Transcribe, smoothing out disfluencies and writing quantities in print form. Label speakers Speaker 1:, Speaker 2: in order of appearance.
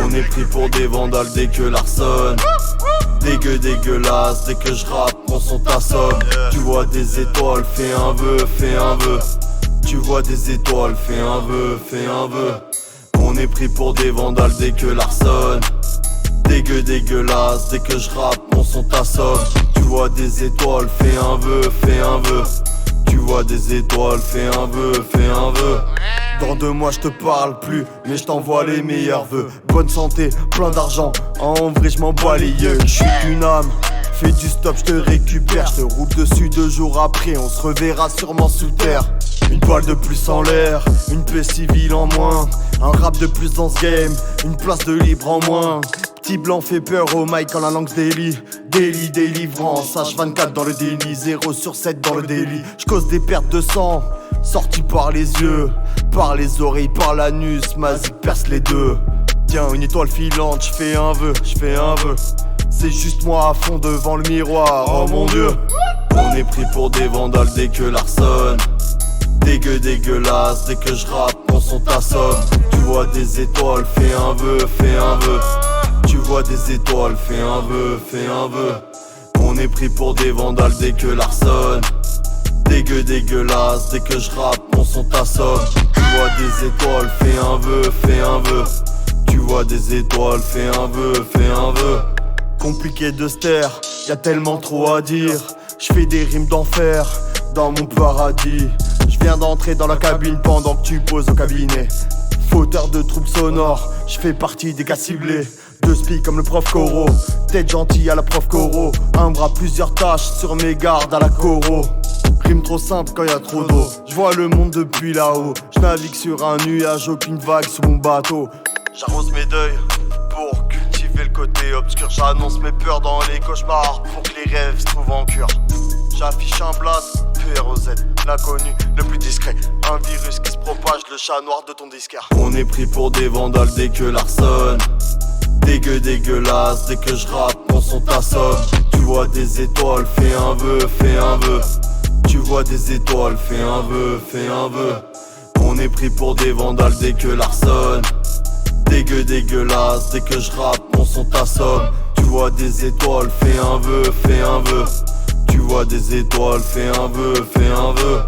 Speaker 1: On est pris pour des vandales dès que l'arsonne. Dégueulasse, dès que je rappe, mon son t'assomme. Tu vois des étoiles, fais un vœu, fais un vœu. Tu vois des étoiles, fais un vœu, fais un vœu. On est pris pour des vandales dès que l'arsonne. Dégueulasse, dès que je rappe, mon son t'assomme. Tu vois des étoiles, fais un vœu, fais un vœu. Tu vois des étoiles, fais un vœu, fais un vœu. Dans 2 mois je te parle plus, mais je t'envoie les meilleurs vœux. Bonne santé, plein d'argent, en vrai je m'en bats les yeux. Je suis une âme, fais du stop, je te récupère. Je te roule dessus 2 jours après, on se reverra sûrement sous terre. Une balle de plus en l'air, une paix civile en moins. Un rap de plus dans ce game, une place de libre en moins. Petit blanc fait peur au mic quand la langue se délie. Délivrance, H24 dans le déni, 0 sur 7 dans le délit. J'cause des pertes de sang, sorties par les yeux, par les oreilles, par l'anus, ma zik perce les deux. Tiens, une étoile filante, j'fais un vœu, j'fais un vœu. C'est juste moi à fond devant le miroir, oh mon Dieu. On est pris pour des vandales dès que l'arsonne. Dégueulasse, dès que je rappe, mon son t'assomme. Tu vois des étoiles, fais un vœu, fais un vœu. Tu vois des étoiles, fais un vœu, fais un vœu. On est pris pour des vandales dès que l'arsonne. Dégueulasse, dès que je rappe, mon son t'assomme. Tu vois des étoiles, fais un vœu, fais un vœu. Tu vois des étoiles, fais un vœu, fais un vœu. Compliqué de se taire, y'a tellement trop à dire. J'fais des rimes d'enfer, dans mon paradis. J'viens d'entrer dans la cabine pendant que tu poses au cabinet. Fauteur de troubles sonores, j'fais partie des cas ciblés. 2 spies comme le prof Coro, tête gentille à la prof Coro. Un bras, plusieurs tâches sur mes gardes à la Coro. Rime trop simple quand y'a trop d'eau. J'vois le monde depuis là-haut. J'navigue sur un nuage, aucune vague sous mon bateau. J'arrose mes deuils pour cultiver le côté obscur. J'annonce mes peurs dans les cauchemars pour que les rêves se trouvent en cure. J'affiche un blast, PROZ, l'inconnu, le plus discret. Un virus qui se propage, le chat noir de ton disquaire. On est pris pour des vandales dès que l'arsonne. Dégueulasse, dès que je rappe, mon son t'assomme. Tu vois des étoiles, fais un vœu, fais un vœu. Tu vois des étoiles, fais un vœu, fais un vœu. On est pris pour des vandales dès que l'arsonne. Dégueulasse, dès que je rappe, mon son t'assomme. Tu vois des étoiles, fais un vœu, fais un vœu. Tu vois des étoiles, fais un vœu, fais un vœu.